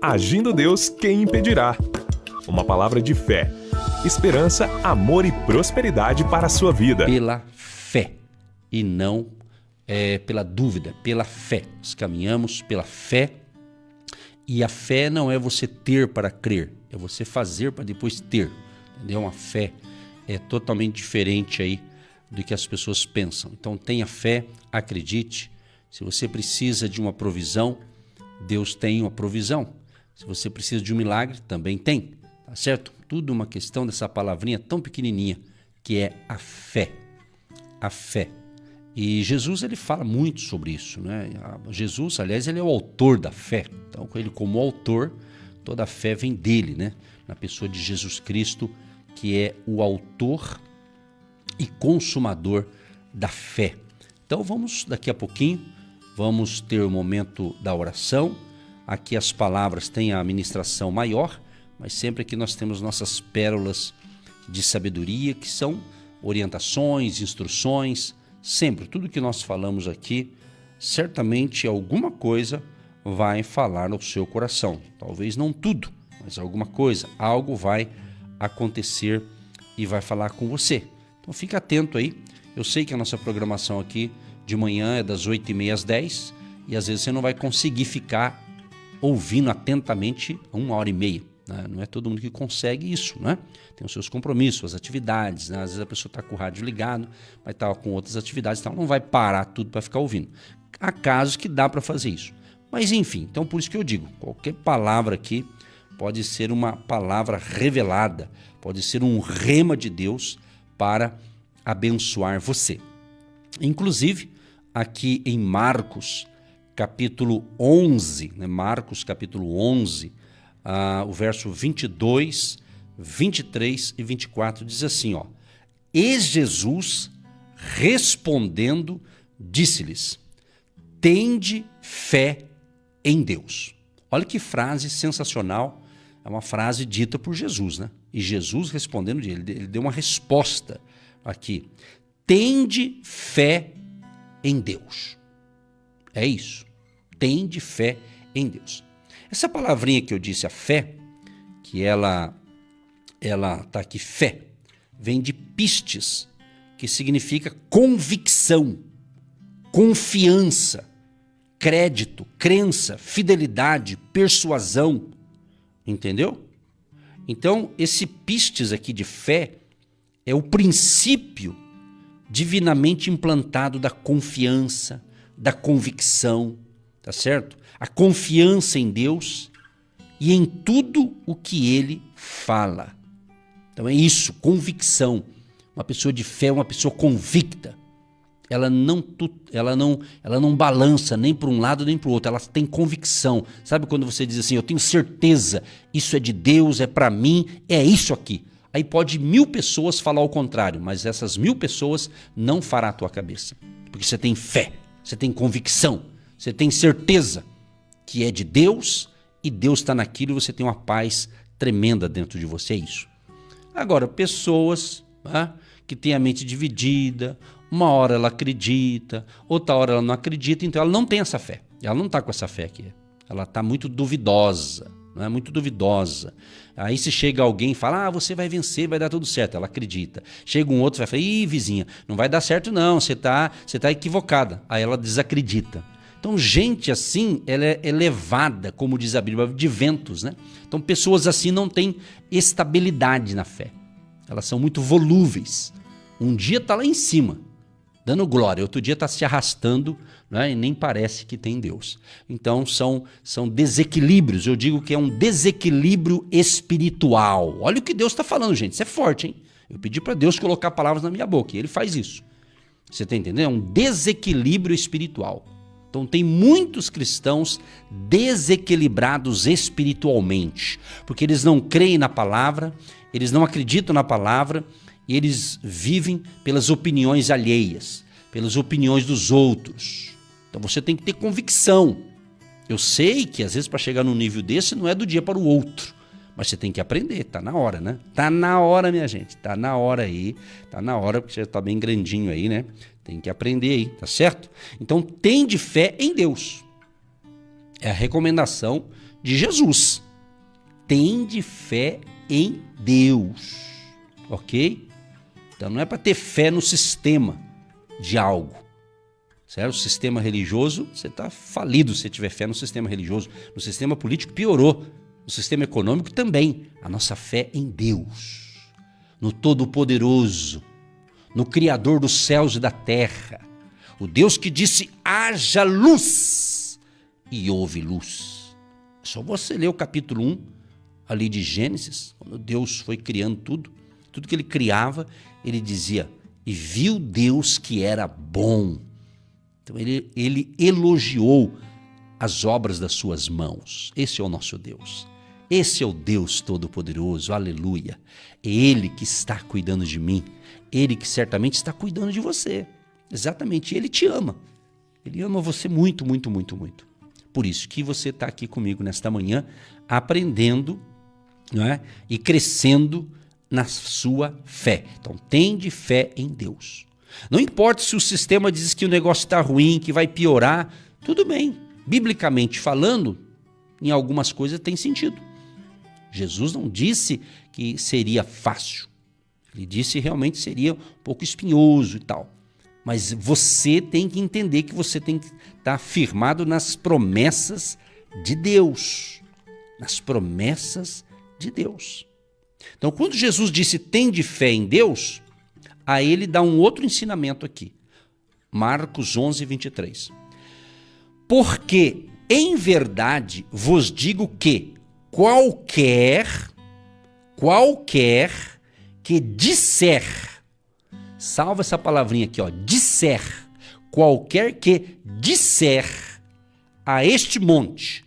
Agindo Deus, quem impedirá? Uma palavra de fé, esperança, amor e prosperidade para a sua vida. Pela fé e não pela dúvida, pela fé. Nós caminhamos pela fé e a fé não é você ter para crer, é você fazer para depois ter. Entendeu? Uma fé é totalmente diferente aí do que as pessoas pensam. Então tenha fé, acredite. Se você precisa de uma provisão, Deus tem uma provisão. Se você precisa de um milagre, também tem. Tá certo? Tudo uma questão dessa palavrinha tão pequenininha que é a fé. A fé. E Jesus, ele fala muito sobre isso, né? Jesus, aliás, ele é o autor da fé. Então, ele como autor, toda a fé vem dele, né? Na pessoa de Jesus Cristo, que é o autor e consumador da fé. Então, vamos daqui a pouquinho, vamos ter o momento da oração. Aqui as palavras têm a ministração maior, mas sempre que nós temos nossas pérolas de sabedoria, que são orientações, instruções, sempre, tudo que nós falamos aqui, certamente alguma coisa vai falar no seu coração. Talvez não tudo, mas alguma coisa, algo vai acontecer e vai falar com você. Então fica atento aí. Eu sei que a nossa programação aqui de manhã é das 8h30 às 10h e às vezes você não vai conseguir ficar ouvindo atentamente 1h30. Né? Não é todo mundo que consegue isso, né? Tem os seus compromissos, as atividades, né? Às vezes a pessoa está com o rádio ligado, vai estar com outras atividades, então não vai parar tudo para ficar ouvindo. Há casos que dá para fazer isso. Mas enfim, então por isso que eu digo, qualquer palavra aqui pode ser uma palavra revelada, pode ser um rema de Deus para abençoar você. Inclusive, aqui em Marcos, capítulo 11, né? Marcos, capítulo 11, o verso 22, 23 e 24 diz assim, ó: E Jesus, respondendo, disse-lhes: Tende fé em Deus. Olha que frase sensacional, é uma frase dita por Jesus, né? E Jesus respondendo, ele deu uma resposta aqui. Tende fé em Deus. É isso. Tende fé em Deus. Essa palavrinha que eu disse, a fé, que ela tá aqui, fé, vem de pistes, que significa convicção, confiança, crédito, crença, fidelidade, persuasão, entendeu? Então, esse pistes aqui de fé é o princípio divinamente implantado da confiança, da convicção, tá certo? A confiança em Deus e em tudo o que Ele fala. Então é isso, convicção. Uma pessoa de fé é uma pessoa convicta. Ela não balança nem para um lado nem para o outro, ela tem convicção. Sabe quando você diz assim, eu tenho certeza, isso é de Deus, é para mim, é isso aqui. Aí pode 1000 pessoas falar o contrário, mas essas 1000 pessoas não fará a tua cabeça. Porque você tem fé, você tem convicção, você tem certeza que é de Deus e Deus está naquilo e você tem uma paz tremenda dentro de você, é isso. Agora, pessoas que têm a mente dividida, uma hora ela acredita, outra hora ela não acredita, então ela não tem essa fé. Ela não está com essa fé aqui. Ela está muito duvidosa, não é? Muito duvidosa. Aí se chega alguém e fala, você vai vencer, vai dar tudo certo. Ela acredita. Chega um outro e vai falar, vizinha, não vai dar certo não, você tá equivocada. Aí ela desacredita. Então, gente assim, ela é elevada, como diz a Bíblia, de ventos, né? Então, pessoas assim não têm estabilidade na fé. Elas são muito volúveis. Um dia está lá em cima, dando glória. Outro dia está se arrastando, né? E nem parece que tem Deus. Então, são desequilíbrios. Eu digo que é um desequilíbrio espiritual. Olha o que Deus está falando, gente. Isso é forte, hein? Eu pedi para Deus colocar palavras na minha boca e Ele faz isso. Você está entendendo? É um desequilíbrio espiritual. Então tem muitos cristãos desequilibrados espiritualmente, porque eles não creem na palavra, eles não acreditam na palavra e eles vivem pelas opiniões alheias, pelas opiniões dos outros. Então você tem que ter convicção. Eu sei que às vezes para chegar num nível desse não é do dia para o outro, mas você tem que aprender, tá na hora, né? Tá na hora, minha gente, tá na hora aí, tá na hora, porque você tá bem grandinho aí, né? Tem que aprender aí, tá certo? Então, tem de fé em Deus. É a recomendação de Jesus. Tende fé em Deus, ok? Então não é para ter fé no sistema de algo, certo? O sistema religioso, você está falido se tiver fé no sistema religioso. No sistema político piorou, no sistema econômico também. A nossa fé em Deus, no Todo-Poderoso, no Criador dos céus e da terra, o Deus que disse: haja luz, e houve luz. É só você ler o capítulo 1 ali de Gênesis, quando Deus foi criando tudo que ele criava, ele dizia: e viu Deus que era bom. Então ele elogiou as obras das suas mãos. Esse é o nosso Deus. Esse é o Deus Todo-Poderoso, aleluia. É Ele que está cuidando de mim. Ele que certamente está cuidando de você. Exatamente, Ele te ama. Ele ama você muito, muito, muito, muito. Por isso que você está aqui comigo nesta manhã, aprendendo, não é? E crescendo na sua fé. Então, tende fé em Deus. Não importa se o sistema diz que o negócio está ruim, que vai piorar, tudo bem. Biblicamente falando, em algumas coisas tem sentido. Jesus não disse que seria fácil. Ele disse que realmente seria um pouco espinhoso e tal. Mas você tem que entender que você tem que estar firmado nas promessas de Deus. Nas promessas de Deus. Então, quando Jesus disse tende fé em Deus, a ele dá um outro ensinamento aqui. Marcos 11, 23. Porque, em verdade, vos digo que qualquer que disser, salva essa palavrinha aqui, ó, disser, qualquer que disser a este monte,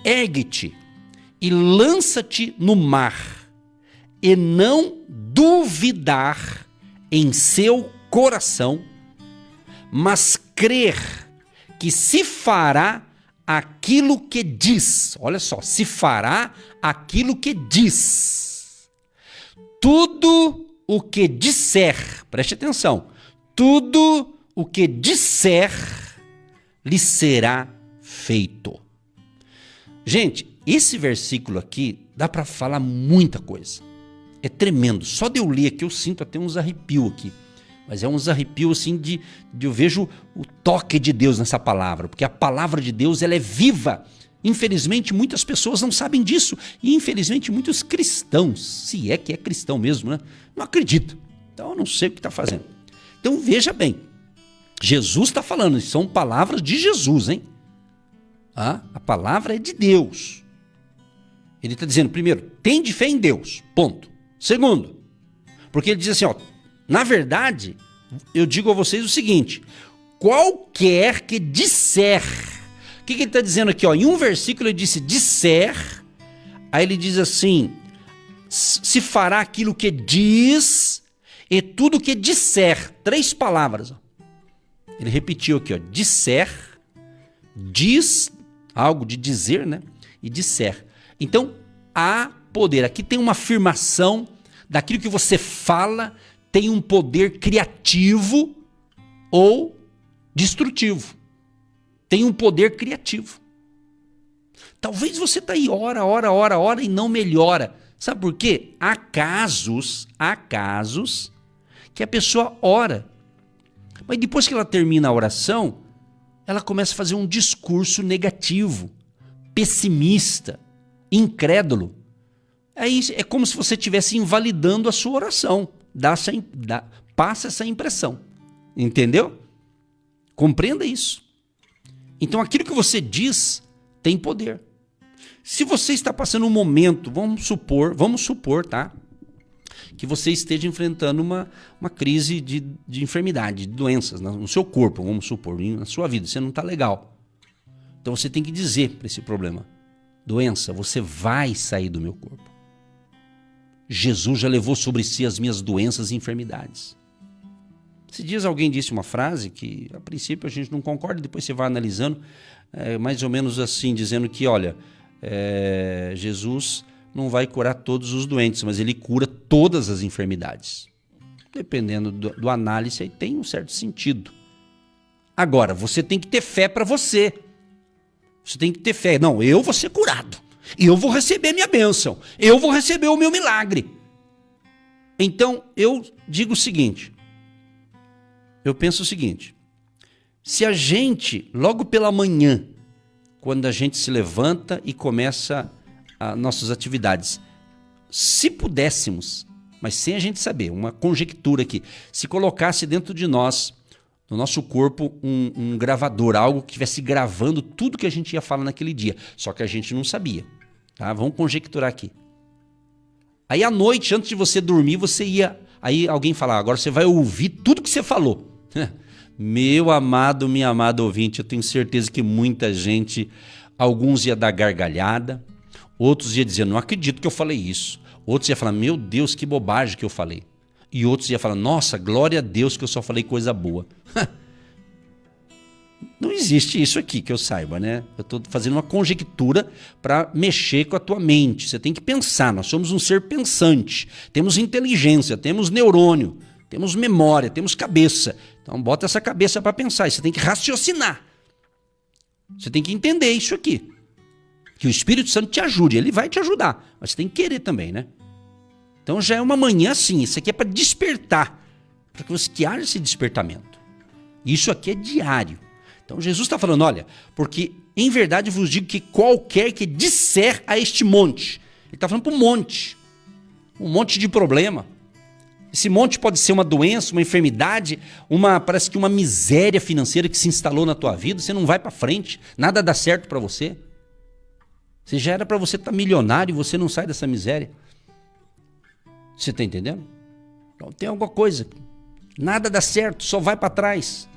ergue-te e lança-te no mar, e não duvidar em seu coração, mas crer que se fará aquilo que diz. Olha só, se fará aquilo que diz. Tudo o que disser, preste atenção, tudo o que disser lhe será feito. Gente, esse versículo aqui dá para falar muita coisa. É tremendo. Só de eu ler aqui eu sinto até uns arrepios aqui. Mas é uns arrepios assim de eu vejo o toque de Deus nessa palavra. Porque a palavra de Deus, ela é viva. Infelizmente muitas pessoas não sabem disso. E infelizmente muitos cristãos, se é que é cristão mesmo, né, não acreditam. Então eu não sei o que está fazendo. Então veja bem. Jesus está falando. São palavras de Jesus, hein? A palavra é de Deus. Ele está dizendo, primeiro, tende fé em Deus. Ponto. Segundo, porque ele diz assim, ó, na verdade, eu digo a vocês o seguinte, qualquer que disser, o que ele está dizendo aqui? Ó, em um versículo ele disse disser, aí ele diz assim, se fará aquilo que diz, e tudo que disser, 3 palavras. Ó. Ele repetiu aqui, ó, disser, diz, algo de dizer, né? E disser. Então, há poder. Aqui tem uma afirmação daquilo que você fala, tem um poder criativo ou destrutivo. Tem um poder criativo. Talvez você está aí ora e não melhora. Sabe por quê? Há casos que a pessoa ora. Mas depois que ela termina a oração, ela começa a fazer um discurso negativo, pessimista, incrédulo. Aí é como se você estivesse invalidando a sua oração. Passa essa impressão. Entendeu? Compreenda isso. Então aquilo que você diz tem poder. Se você está passando um momento, vamos supor, tá? Que você esteja enfrentando uma crise de enfermidade, de doenças no seu corpo, vamos supor, na sua vida, você não está legal. Então você tem que dizer para esse problema, doença, você vai sair do meu corpo. Jesus já levou sobre si as minhas doenças e enfermidades. Esses dias alguém disse uma frase que a princípio a gente não concorda, depois você vai analisando, mais ou menos assim, dizendo que, olha, Jesus não vai curar todos os doentes, mas ele cura todas as enfermidades. Dependendo do análise, aí tem um certo sentido. Agora, você tem que ter fé para você. Você tem que ter fé. Não, eu vou ser curado. Eu vou receber minha bênção. Eu vou receber o meu milagre. Então, eu digo o seguinte. Eu penso o seguinte. Se a gente, logo pela manhã, quando a gente se levanta e começa as nossas atividades, se pudéssemos, mas sem a gente saber, uma conjectura aqui, se colocasse dentro de nós, no nosso corpo, um gravador, algo que estivesse gravando tudo que a gente ia falar naquele dia, só que a gente não sabia. Tá? Vamos conjecturar aqui. Aí à noite, antes de você dormir, você ia... Aí alguém fala, agora você vai ouvir tudo que você falou. Meu amado, minha amada ouvinte, eu tenho certeza que muita gente, alguns ia dar gargalhada, outros ia dizer, não acredito que eu falei isso. Outros ia falar, meu Deus, que bobagem que eu falei. E outros ia falar, nossa, glória a Deus que eu só falei coisa boa. Não existe isso aqui que eu saiba, né? Eu estou fazendo uma conjectura para mexer com a tua mente. Você tem que pensar, nós somos um ser pensante. Temos inteligência, temos neurônio, temos memória, temos cabeça. Então bota essa cabeça para pensar, você tem que raciocinar. Você tem que entender isso aqui. Que o Espírito Santo te ajude, ele vai te ajudar. Mas você tem que querer também, né? Então já é uma manhã assim, isso aqui é para despertar. Para que haja esse despertamento. Isso aqui é diário. Então Jesus está falando, olha, porque em verdade vos digo que qualquer que disser a este monte, ele está falando para um monte de problema. Esse monte pode ser uma doença, uma enfermidade, parece que uma miséria financeira que se instalou na tua vida, você não vai para frente, nada dá certo para você. Você já era para você estar milionário e você não sai dessa miséria. Você está entendendo? Então tem alguma coisa, nada dá certo, só vai para trás.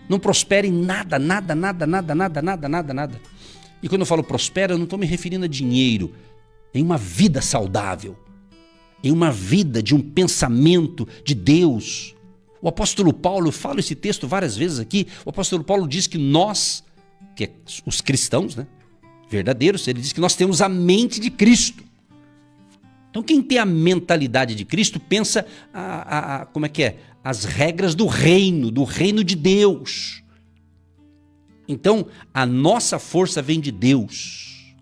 Não prospera em nada. E quando eu falo prospera, eu não estou me referindo a dinheiro, em uma vida saudável, em uma vida de um pensamento de Deus. O apóstolo Paulo, eu falo esse texto várias vezes aqui, o apóstolo Paulo diz que nós, que é os cristãos, né, verdadeiros, ele diz que nós temos a mente de Cristo. Então quem tem a mentalidade de Cristo pensa como é que é? As regras do reino de Deus. Então, a nossa força vem de Deus.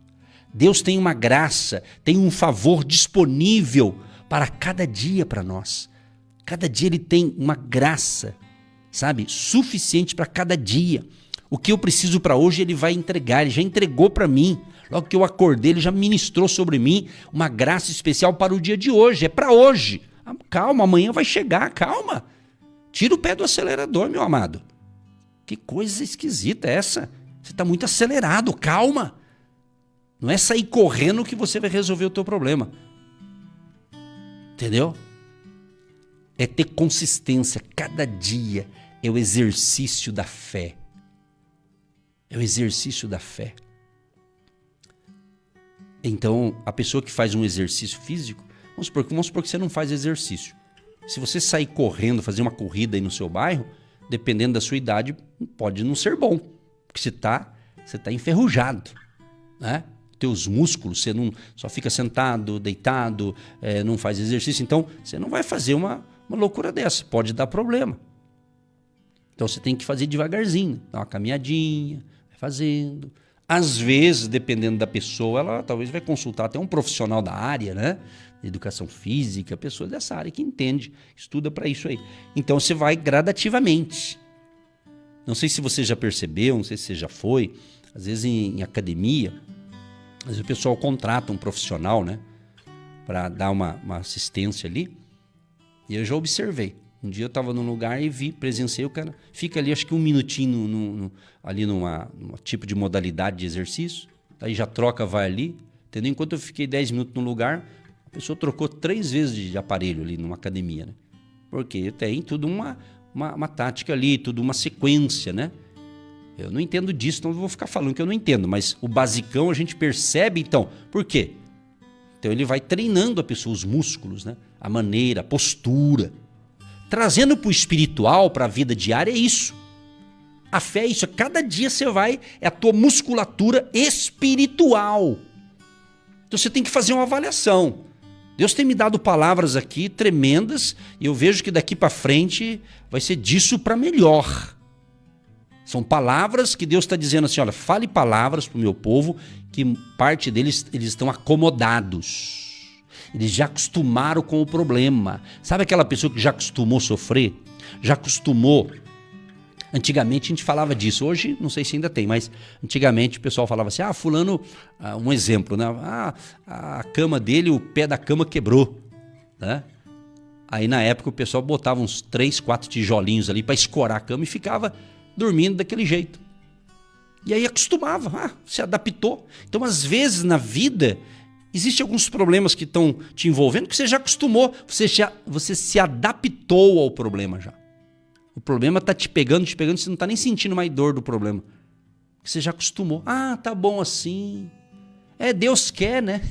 Deus tem uma graça, tem um favor disponível para cada dia para nós. Cada dia ele tem uma graça, sabe, suficiente para cada dia. O que eu preciso para hoje ele vai entregar, ele já entregou para mim. Logo que eu acordei, ele já ministrou sobre mim uma graça especial para o dia de hoje, é para hoje. Calma, amanhã vai chegar, calma. Tira o pé do acelerador, meu amado. Que coisa esquisita é essa? Você está muito acelerado, calma. Não é sair correndo que você vai resolver o teu problema. Entendeu? É ter consistência. Cada dia é o exercício da fé. É o exercício da fé. Então, a pessoa que faz um exercício físico, vamos supor que você não faz exercício. Se você sair correndo, fazer uma corrida aí no seu bairro, dependendo da sua idade, pode não ser bom. Porque você tá enferrujado, né? Teus músculos, você não só fica sentado, deitado, não faz exercício. Então, você não vai fazer uma loucura dessa. Pode dar problema. Então, você tem que fazer devagarzinho. Dar uma caminhadinha, vai fazendo. Às vezes, dependendo da pessoa, ela talvez vai consultar até um profissional da área, né? Educação física, pessoa dessa área que entende, estuda para isso aí. Então você vai gradativamente. Não sei se você já percebeu, não sei se você já foi, às vezes em academia, às vezes o pessoal contrata um profissional, né, para dar uma assistência ali. E eu já observei. Um dia eu estava num lugar e presenciei o cara, fica ali acho que um minutinho ali num tipo de modalidade de exercício, aí já troca, vai ali, entendeu? Enquanto eu fiquei 10 minutos no lugar, a pessoa trocou 3 vezes de aparelho ali numa academia, né? Porque tem tudo uma tática ali, tudo uma sequência, né? Eu não entendo disso, então eu vou ficar falando que eu não entendo, mas o basicão a gente percebe então. Por quê? Então ele vai treinando a pessoa, os músculos, né? A maneira, a postura. Trazendo para o espiritual, para a vida diária, é isso. A fé é isso, cada dia você vai, é a tua musculatura espiritual. Então você tem que fazer uma avaliação. Deus tem me dado palavras aqui tremendas e eu vejo que daqui para frente vai ser disso para melhor. São palavras que Deus está dizendo assim, olha, fale palavras para o meu povo, que parte deles, eles estão acomodados. Eles já acostumaram com o problema. Sabe aquela pessoa que já acostumou sofrer? Já acostumou. Antigamente a gente falava disso. Hoje, não sei se ainda tem, mas antigamente o pessoal falava assim, fulano, um exemplo, né? A cama dele, o pé da cama quebrou, né? Aí na época o pessoal botava uns 3, 4 tijolinhos ali para escorar a cama e ficava dormindo daquele jeito. E aí acostumava, se adaptou. Então às vezes na vida existem alguns problemas que estão te envolvendo que você já acostumou, você se adaptou ao problema já. O problema está te pegando, você não está nem sentindo mais dor do problema. Você já acostumou. Tá bom assim. Deus quer, né?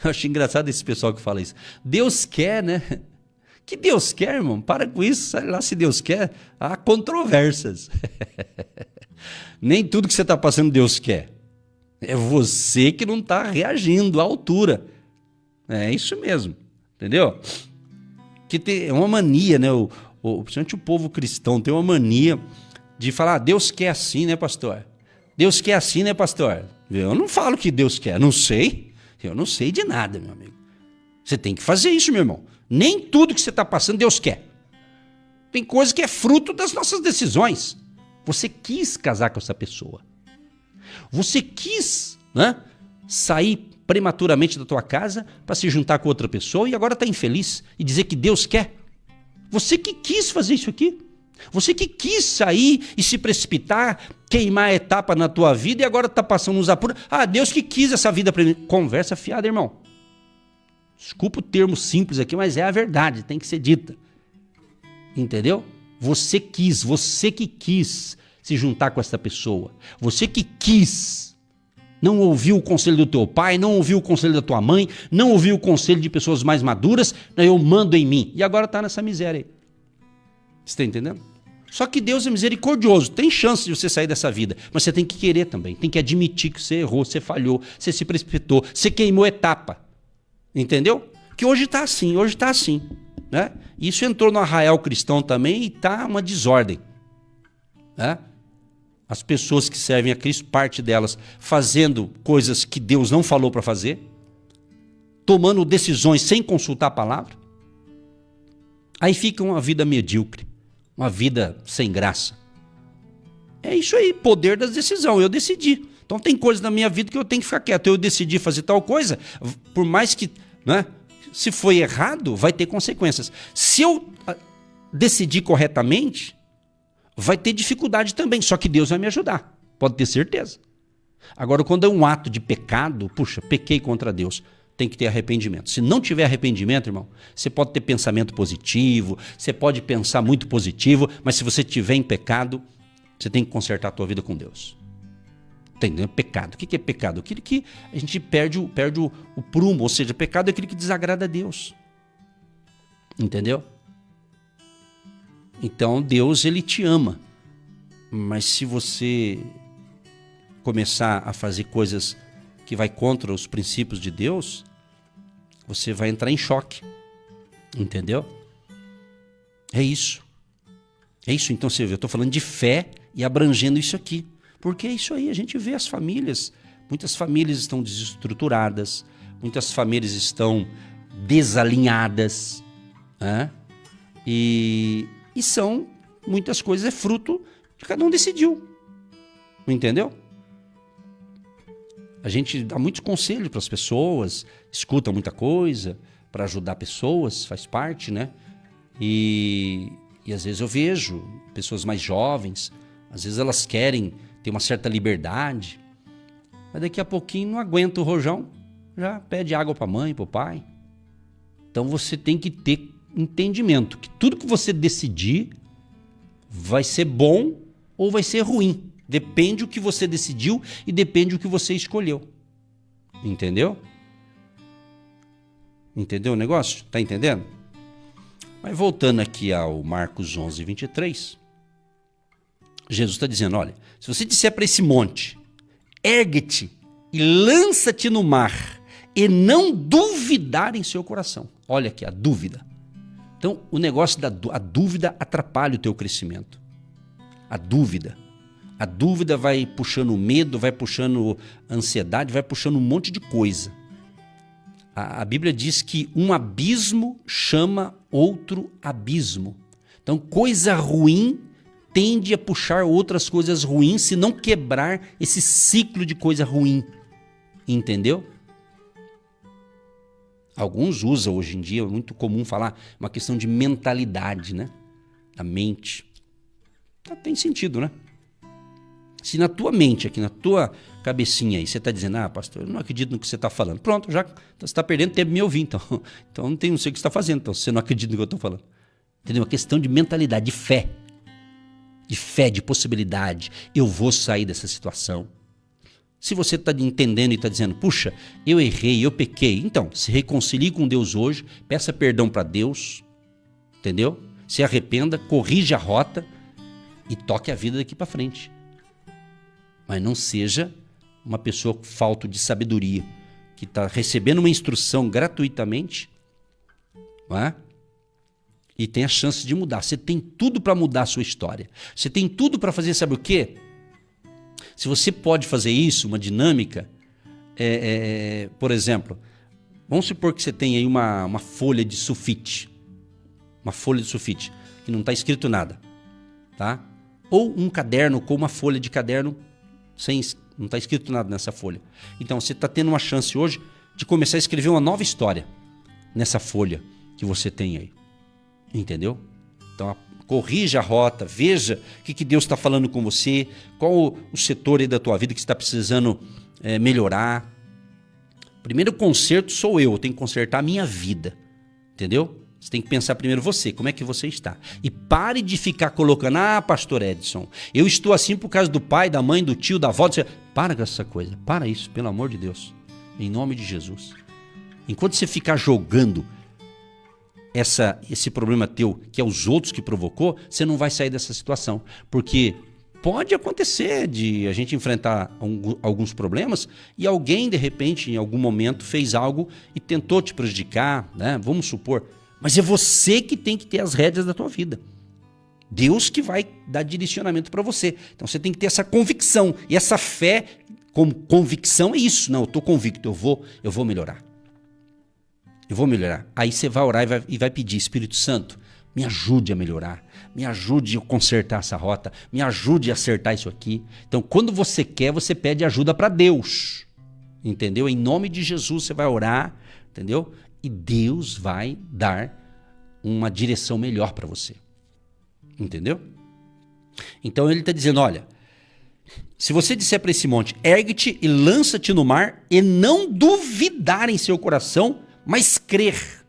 Eu acho engraçado esse pessoal que fala isso. Deus quer, né? Que Deus quer, irmão? Para com isso. Sabe lá se Deus quer? Há controvérsias. Nem tudo que você está passando Deus quer. É você que não está reagindo à altura. É isso mesmo. Entendeu? Que é uma mania, né? Principalmente o povo cristão tem uma mania de falar, Deus quer assim, né, pastor? Deus quer assim, né, pastor? Eu não falo que Deus quer, não sei. Eu não sei de nada, meu amigo. Você tem que fazer isso, meu irmão. Nem tudo que você está passando Deus quer. Tem coisa que é fruto das nossas decisões. Você quis casar com essa pessoa. Você quis, né, sair prematuramente da tua casa para se juntar com outra pessoa e agora está infeliz e dizer que Deus quer. Você que quis fazer isso aqui. Você que quis sair e se precipitar, queimar a etapa na tua vida e agora está passando uns apuros. Deus que quis essa vida para mim. Conversa fiada, irmão. Desculpa o termo simples aqui, mas é a verdade, tem que ser dita. Entendeu? Você que quis se juntar com essa pessoa. Você que quis. Não ouviu o conselho do teu pai, não ouviu o conselho da tua mãe, não ouviu o conselho de pessoas mais maduras, eu mando em mim. E agora está nessa miséria aí. Você está entendendo? Só que Deus é misericordioso, tem chance de você sair dessa vida, mas você tem que querer também, tem que admitir que você errou, você falhou, você se precipitou, você queimou etapa. Entendeu? Que hoje está assim, né? Isso entrou no arraial cristão também e está uma desordem. Né? As pessoas que servem a Cristo, parte delas fazendo coisas que Deus não falou para fazer, tomando decisões sem consultar a palavra. Aí fica uma vida medíocre, uma vida sem graça. É isso aí, poder da decisão. Eu decidi. Então tem coisas na minha vida que eu tenho que ficar quieto. Eu decidi fazer tal coisa, por mais que, né, se foi errado, vai ter consequências. Se eu decidir corretamente, vai ter dificuldade também, só que Deus vai me ajudar, pode ter certeza. Agora, quando é um ato de pecado, pequei contra Deus, tem que ter arrependimento. Se não tiver arrependimento, irmão, você pode ter pensamento positivo, você pode pensar muito positivo, mas se você estiver em pecado, você tem que consertar a tua vida com Deus. Entendeu? Pecado. O que é pecado? Aquilo que a gente perde o prumo, ou seja, pecado é aquilo que desagrada a Deus. Entendeu? Então Deus, ele te ama, mas se você começar a fazer coisas que vai contra os princípios de Deus, você vai entrar em choque, entendeu? É isso, então você vê, eu estou falando de fé e abrangendo isso aqui, porque é isso aí, a gente vê as famílias, muitas famílias estão desestruturadas, muitas famílias estão desalinhadas, né? E são, muitas coisas é fruto de cada um decidiu. Entendeu? A gente dá muitos conselhos para as pessoas, escuta muita coisa para ajudar pessoas, faz parte, né? E às vezes eu vejo pessoas mais jovens, às vezes elas querem ter uma certa liberdade, mas daqui a pouquinho não aguenta o rojão, já pede água para a mãe, para o pai. Então você tem que ter entendimento que tudo que você decidir vai ser bom ou vai ser ruim. Depende do que você decidiu e depende do que você escolheu. Entendeu? Entendeu o negócio? Tá entendendo? Mas voltando aqui ao Marcos 11, 23, Jesus está dizendo, olha, se você disser para esse monte, ergue-te e lança-te no mar, e não duvidar em seu coração. Olha aqui, a dúvida. Então, o negócio a dúvida atrapalha o teu crescimento. A dúvida. A dúvida vai puxando o medo, vai puxando a ansiedade, vai puxando um monte de coisa. A Bíblia diz que um abismo chama outro abismo. Então, coisa ruim tende a puxar outras coisas ruins se não quebrar esse ciclo de coisa ruim. Entendeu? Alguns usam hoje em dia, é muito comum falar, uma questão de mentalidade, né? Da mente. Tem sentido, né? Se na tua mente, aqui na tua cabecinha aí, você está dizendo, pastor, eu não acredito no que você está falando. Pronto, já você está perdendo tempo de me ouvir, então. Então não sei o que você está fazendo, então, se você não acredita no que eu estou falando. Entendeu? Uma questão de mentalidade, de fé. De fé, de possibilidade. Eu vou sair dessa situação. Se você está entendendo e está dizendo, puxa, eu errei, eu pequei, então, se reconcilie com Deus hoje, peça perdão para Deus, entendeu? Se arrependa, corrija a rota e toque a vida daqui para frente. Mas não seja uma pessoa com falta de sabedoria, que está recebendo uma instrução gratuitamente, não é? E tem a chance de mudar. Você tem tudo para mudar a sua história. Você tem tudo para fazer, sabe o quê? Se você pode fazer isso, uma dinâmica, por exemplo, vamos supor que você tem aí uma folha de sulfite. Uma folha de sulfite, que não está escrito nada. Tá? Ou um caderno com uma folha de caderno, não está escrito nada nessa folha. Então você está tendo uma chance hoje de começar a escrever uma nova história nessa folha que você tem aí. Entendeu? Então corrija a rota, veja o que Deus está falando com você, qual o setor aí da tua vida que você está precisando melhorar. Primeiro conserto sou eu tenho que consertar a minha vida. Entendeu? Você tem que pensar primeiro você, como é que você está. E pare de ficar colocando, pastor Edson, eu estou assim por causa do pai, da mãe, do tio, da avó. Para com essa coisa, para isso, pelo amor de Deus. Em nome de Jesus. Enquanto você ficar jogando esse problema teu, que é os outros que provocou, você não vai sair dessa situação. Porque pode acontecer de a gente enfrentar alguns problemas e alguém, de repente, em algum momento, fez algo e tentou te prejudicar, né? Vamos supor. Mas é você que tem que ter as rédeas da tua vida. Deus que vai dar direcionamento para você. Então você tem que ter essa convicção. E essa fé, como convicção, é isso. Não, eu estou convicto, eu vou melhorar. Eu vou melhorar. Aí você vai orar e vai pedir, Espírito Santo, me ajude a melhorar. Me ajude a consertar essa rota. Me ajude a acertar isso aqui. Então quando você quer, você pede ajuda para Deus. Entendeu? Em nome de Jesus você vai orar, entendeu? E Deus vai dar uma direção melhor para você. Entendeu? Então ele está dizendo, olha, se você disser para esse monte, ergue-te e lança-te no mar, e não duvidar em seu coração, mas crer.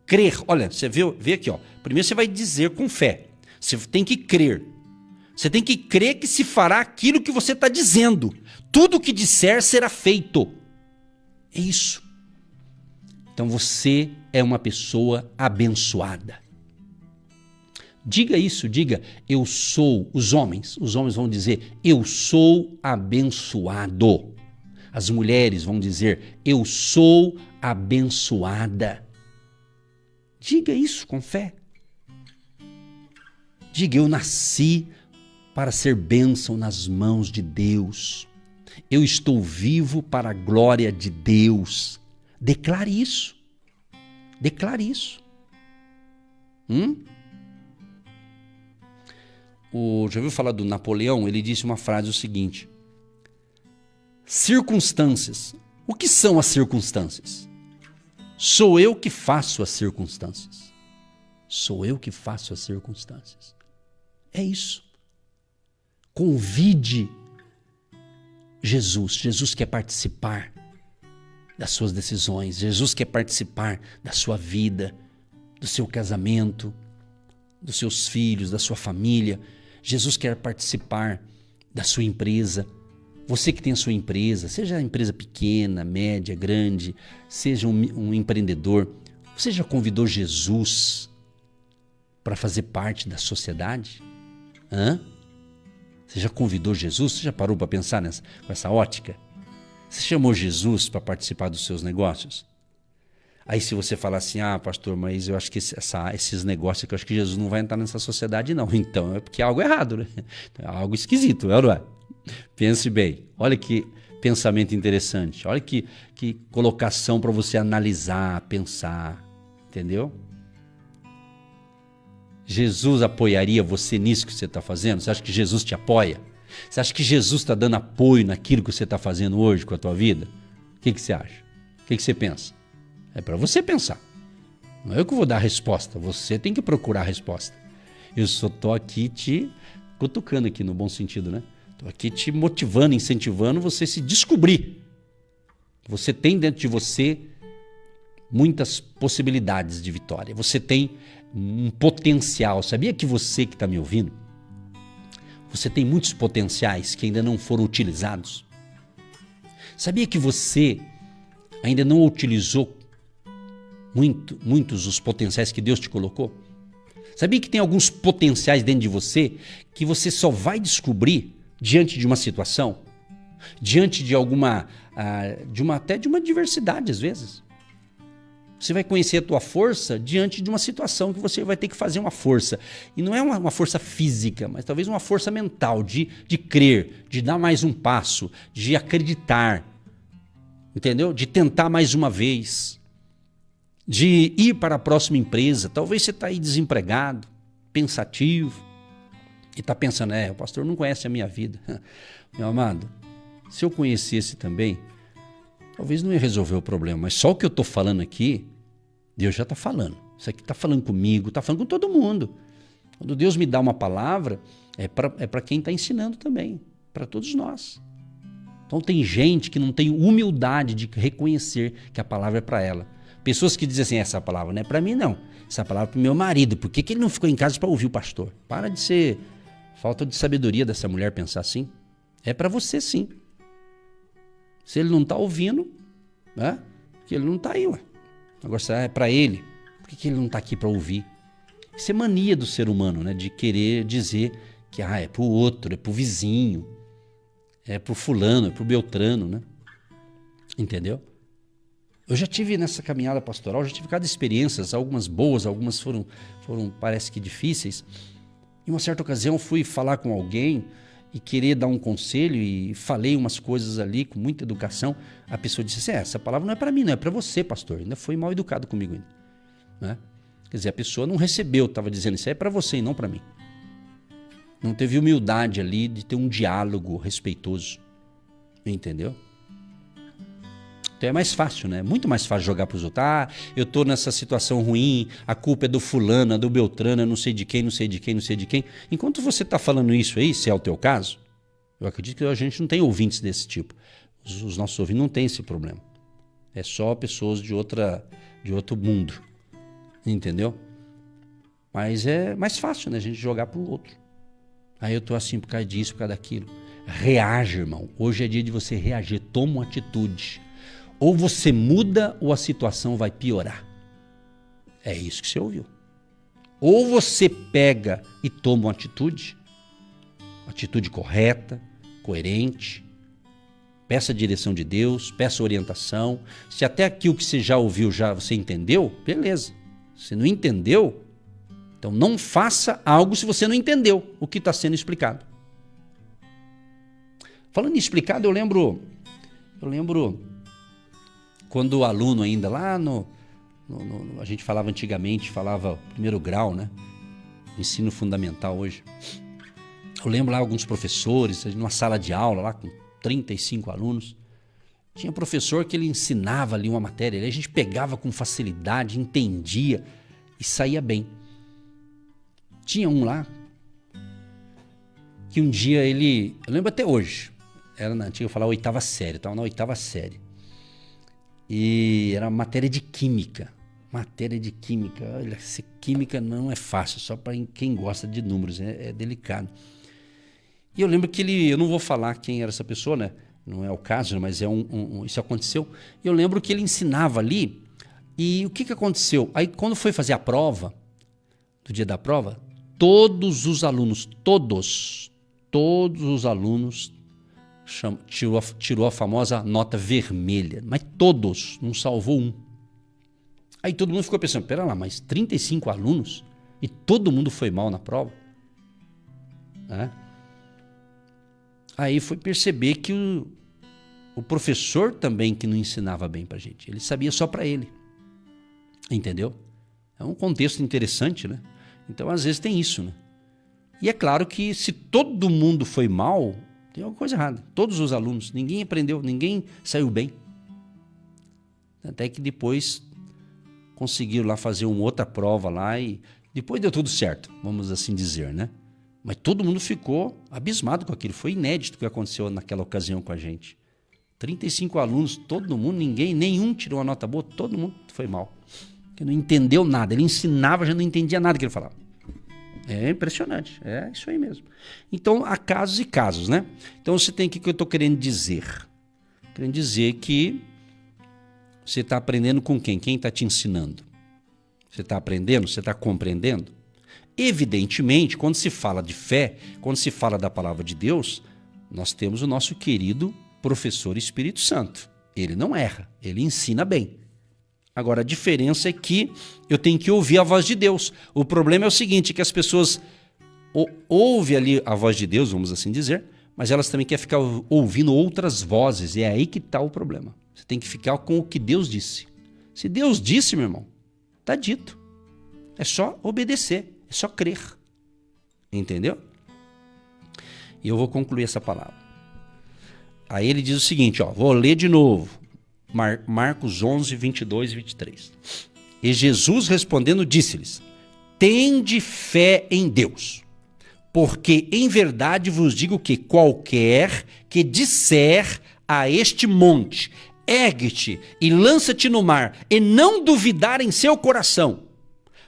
Crer, olha, você vê aqui, ó. Primeiro você vai dizer com fé. Você tem que crer. Você tem que crer que se fará aquilo que você está dizendo. Tudo o que disser será feito. É isso. Então você é uma pessoa abençoada. Diga isso, diga, eu sou, os homens vão dizer, eu sou abençoado. As mulheres vão dizer, eu sou abençoada. Diga isso com fé. Diga, eu nasci para ser bênção nas mãos de Deus. Eu estou vivo para a glória de Deus. Declare isso. Declare isso. Já ouviu falar do Napoleão? Ele disse uma frase o seguinte: circunstâncias. O que são as circunstâncias? Sou eu que faço as circunstâncias. Sou eu que faço as circunstâncias. É isso. Convide Jesus. Jesus quer participar das suas decisões. Jesus quer participar da sua vida, do seu casamento, dos seus filhos, da sua família. Jesus quer participar da sua empresa. Você que tem a sua empresa, seja a empresa pequena, média, grande, seja um empreendedor, você já convidou Jesus para fazer parte da sociedade? Você já convidou Jesus? Você já parou para pensar com essa ótica? Você chamou Jesus para participar dos seus negócios? Aí se você falar assim, pastor, mas eu acho que esses negócios aqui, eu acho que Jesus não vai entrar nessa sociedade não. Então é porque é algo errado, né? É algo esquisito, não é? Pense bem. Olha que pensamento interessante. Olha que colocação para você analisar, pensar. Entendeu? Jesus apoiaria você nisso que você está fazendo? Você acha que Jesus te apoia? Você acha que Jesus está dando apoio naquilo que você está fazendo hoje com a tua vida? O que você acha? O que você pensa? É para você pensar. Não é eu que vou dar a resposta. Você tem que procurar a resposta. Eu só estou aqui te cutucando aqui no bom sentido, né? Estou aqui te motivando, incentivando você se descobrir. Você tem dentro de você muitas possibilidades de vitória. Você tem um potencial. Sabia que você que está me ouvindo, você tem muitos potenciais que ainda não foram utilizados? Sabia que você ainda não utilizou muitos os potenciais que Deus te colocou? Sabia que tem alguns potenciais dentro de você que você só vai descobrir diante de uma situação? Diante de até de uma diversidade às vezes. Você vai conhecer a tua força diante de uma situação que você vai ter que fazer uma força. E não é uma força física, mas talvez uma força mental, de crer, de dar mais um passo, de acreditar, entendeu? De tentar mais uma vez, de ir para a próxima empresa. Talvez você está aí desempregado, pensativo, e está pensando, o pastor não conhece a minha vida. Meu amado, se eu conhecesse também, talvez não ia resolver o problema, mas só o que eu estou falando aqui, Deus já está falando. Isso aqui está falando comigo, está falando com todo mundo. Quando Deus me dá uma palavra, é para quem está ensinando também, para todos nós. Então tem gente que não tem humildade de reconhecer que a palavra é para ela. Pessoas que dizem assim, essa palavra não é para mim não, essa palavra é para o meu marido, por que ele não ficou em casa para ouvir o pastor? Para de ser falta de sabedoria dessa mulher pensar assim. É para você sim. Se ele não está ouvindo, né? Porque ele não está aí, ué. Agora, se é para ele, por que ele não está aqui para ouvir? Isso é mania do ser humano, né? De querer dizer que é para o outro, é para o vizinho, é para o fulano, é para o beltrano, né? Entendeu? Eu já tive nessa caminhada pastoral, já tive cada experiências, algumas boas, algumas foram parece que difíceis. Em uma certa ocasião fui falar com alguém e querer dar um conselho e falei umas coisas ali com muita educação. A pessoa disse assim, essa palavra não é para mim, não é para você, pastor. Ainda foi mal educado comigo ainda, né? Quer dizer, a pessoa não recebeu, estava dizendo isso é para você e não para mim. Não teve humildade ali de ter um diálogo respeitoso, entendeu? Então é mais fácil, né? Muito mais fácil jogar para os outros. Eu estou nessa situação ruim, a culpa é do fulano, é do beltrano, não sei de quem, não sei de quem, não sei de quem. Enquanto você está falando isso aí, se é o teu caso, eu acredito que a gente não tem ouvintes desse tipo. Os nossos ouvintes não têm esse problema. É só pessoas de outro mundo. Entendeu? Mas é mais fácil, né? A gente jogar para o outro. Aí eu estou assim por causa disso, por causa daquilo. Reage, irmão. Hoje é dia de você reagir. Toma uma atitude. Ou você muda ou a situação vai piorar. É isso que você ouviu. Ou você pega e toma uma atitude correta, coerente, peça a direção de Deus, peça orientação. Se até aquilo que você já ouviu, você entendeu, beleza. Se não entendeu, então não faça algo se você não entendeu o que está sendo explicado. Falando em explicado, eu lembro quando o aluno ainda lá a gente falava antigamente, falava primeiro grau, né? Ensino fundamental hoje. Eu lembro lá alguns professores, numa sala de aula lá com 35 alunos. Tinha professor que ele ensinava ali uma matéria, a gente pegava com facilidade, entendia e saía bem. Tinha um lá que um dia eu lembro até hoje, era na antiga, eu falava oitava série, estava na oitava série. E era matéria de química. Olha, essa química não é fácil, só para quem gosta de números, é delicado. E eu lembro que eu não vou falar quem era essa pessoa, né? Não é o caso, mas isso aconteceu. E eu lembro que ele ensinava ali, e o que aconteceu? Aí quando foi fazer a prova, do dia da prova, todos os alunos tirou a famosa nota vermelha, mas todos, não salvou um. Aí todo mundo ficou pensando, pera lá, mas 35 alunos e todo mundo foi mal na prova? Aí foi perceber que o professor também que não ensinava bem pra gente. Ele sabia só pra ele. Entendeu? É um contexto interessante, né? Então, às vezes tem isso, né? E é claro que se todo mundo foi mal, tem alguma coisa errada. Todos os alunos, ninguém aprendeu, ninguém saiu bem. Até que depois conseguiram lá fazer uma outra prova lá e depois deu tudo certo, vamos assim dizer, né? Mas todo mundo ficou abismado com aquilo. Foi inédito o que aconteceu naquela ocasião com a gente. 35 alunos, todo mundo, nenhum tirou uma nota boa, todo mundo foi mal. Porque não entendeu nada. Ele ensinava, já não entendia nada que ele falava. É impressionante, é isso aí mesmo. Então, há casos e casos, né? Então, você tem o que eu estou querendo dizer? Querendo dizer que você está aprendendo com quem? Quem está te ensinando? Você está aprendendo? Você está compreendendo? Evidentemente, quando se fala de fé, quando se fala da palavra de Deus, nós temos o nosso querido professor Espírito Santo. Ele não erra, ele ensina bem. Agora, a diferença é que eu tenho que ouvir a voz de Deus. O problema é o seguinte, que as pessoas ouvem ali a voz de Deus, vamos assim dizer, mas elas também querem ficar ouvindo outras vozes, e é aí que está o problema. Você tem que ficar com o que Deus disse. Se Deus disse, meu irmão, está dito. É só obedecer, é só crer. Entendeu? E eu vou concluir essa palavra. Aí ele diz o seguinte, vou ler de novo. Marcos 11, 22 e 23. E Jesus respondendo disse-lhes, tende fé em Deus, porque em verdade vos digo que qualquer que disser a este monte, ergue-te e lança-te no mar, e não duvidar em seu coração,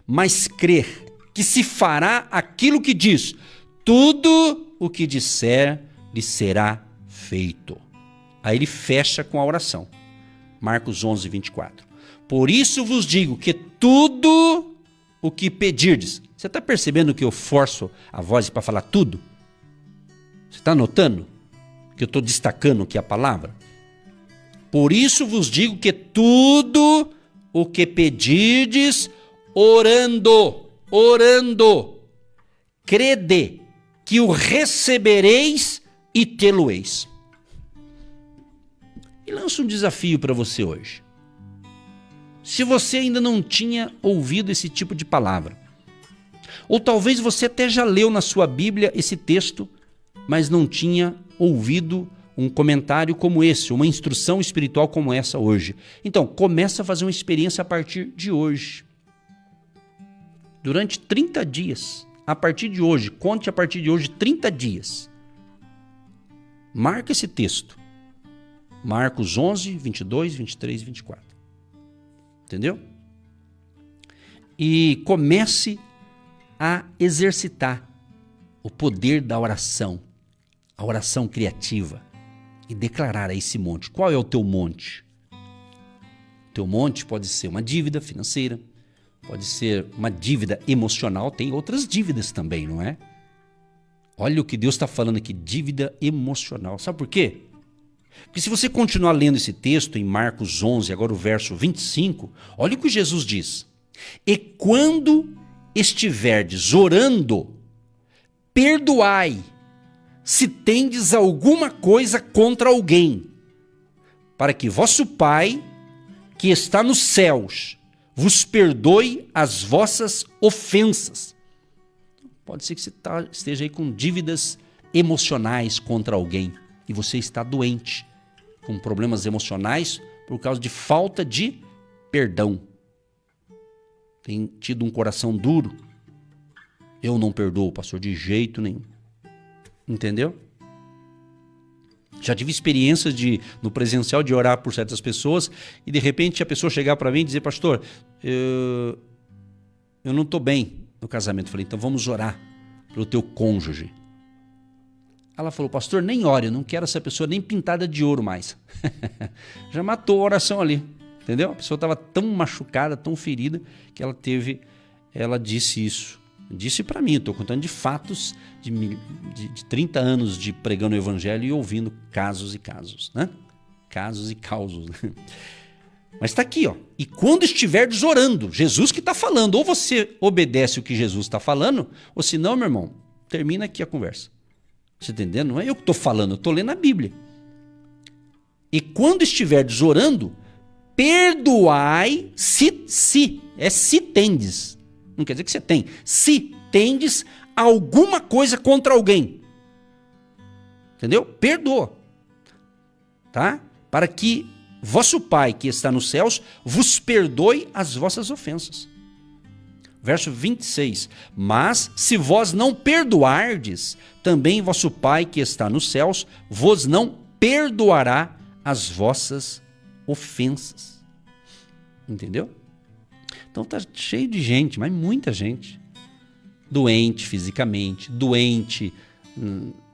mas crer que se fará aquilo que diz, tudo o que disser lhe será feito. Aí ele fecha com a oração. Marcos 11, 24. Por isso vos digo que tudo o que pedirdes. Você está percebendo que eu forço a voz para falar tudo? Você está notando que eu estou destacando aqui a palavra? Por isso vos digo que tudo o que pedirdes, orando, crede que o recebereis e tê-lo-eis. E lanço um desafio para você hoje. Se você ainda não tinha ouvido esse tipo de palavra, ou talvez você até já leu na sua Bíblia esse texto, mas não tinha ouvido um comentário como esse, uma instrução espiritual como essa hoje. Então, começa a fazer uma experiência a partir de hoje. Durante 30 dias, a partir de hoje, conte a partir de hoje 30 dias. Marca esse texto. Marcos 11, 22, 23 e 24. Entendeu? E comece a exercitar o poder da oração, a oração criativa, e declarar a esse monte. Qual é o teu monte? O teu monte pode ser uma dívida financeira, pode ser uma dívida emocional, tem outras dívidas também, não é? Olha o que Deus está falando aqui, dívida emocional. Sabe por quê? Porque se você continuar lendo esse texto em Marcos 11, agora o verso 25, olha o que Jesus diz. E quando estiverdes orando, perdoai, se tendes alguma coisa contra alguém, para que vosso Pai, que está nos céus, vos perdoe as vossas ofensas. Pode ser que você esteja aí com dívidas emocionais contra alguém e você está doente, com problemas emocionais por causa de falta de perdão. Tem tido um coração duro. Eu não perdoo, pastor, de jeito nenhum. Entendeu? Já tive experiências no presencial de orar por certas pessoas e de repente a pessoa chegar para mim e dizer, pastor, eu não estou bem no casamento. Eu falei, então vamos orar pelo teu cônjuge. Ela falou, pastor, nem ore, eu não quero essa pessoa nem pintada de ouro mais. Já matou a oração ali, entendeu? A pessoa estava tão machucada, tão ferida, que ela disse isso. Disse para mim, estou contando de fatos de 30 anos de pregando o evangelho e ouvindo casos e casos, né? Casos e causos. Né? Mas está aqui, ó. E quando estiverdes orando, Jesus que está falando, ou você obedece o que Jesus está falando, ou se não, meu irmão, termina aqui a conversa. Você entendendo? Não é eu que estou falando, eu estou lendo a Bíblia. E quando estiverdes orando, perdoai se tendes. Não quer dizer que você tem. Se tendes alguma coisa contra alguém. Entendeu? Perdoa. Tá? Para que vosso Pai que está nos céus vos perdoe as vossas ofensas. Verso 26. Mas se vós não perdoardes, também vosso Pai que está nos céus vos não perdoará as vossas ofensas. Entendeu? Então tá cheio de gente, mas muita gente. Doente fisicamente, doente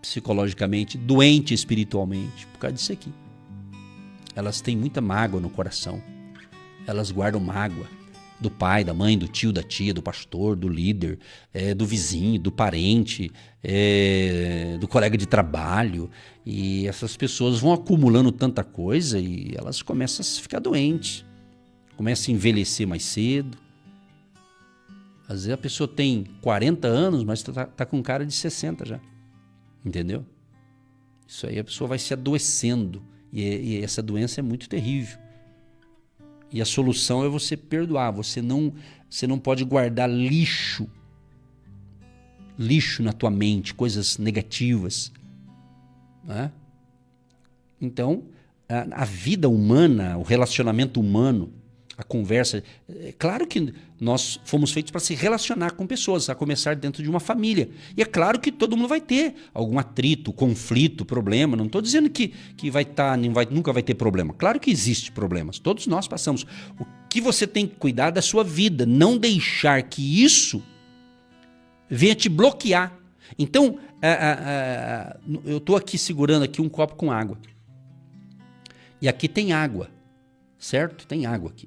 psicologicamente, doente espiritualmente, por causa disso aqui. Elas têm muita mágoa no coração. Elas guardam mágoa do pai, da mãe, do tio, da tia, do pastor, do líder, do vizinho, do parente, do colega de trabalho. E essas pessoas vão acumulando tanta coisa e elas começam a ficar doentes. Começam a envelhecer mais cedo. Às vezes a pessoa tem 40 anos, mas tá com cara de 60 já. Entendeu? Isso aí a pessoa vai se adoecendo. E essa doença é muito terrível. E a solução é você perdoar. Você não pode guardar lixo na tua mente, coisas negativas. Né? Então, a vida humana, o relacionamento humano, a conversa... É claro que nós fomos feitos para se relacionar com pessoas, a começar dentro de uma família. E é claro que todo mundo vai ter algum atrito, conflito, problema. Não estou dizendo que nunca vai ter problema. Claro que existe problemas. Todos nós passamos. O que você tem que cuidar da sua vida. Não deixar que isso venha te bloquear. Então, eu estou aqui segurando aqui um copo com água. E aqui tem água. Certo? Tem água aqui.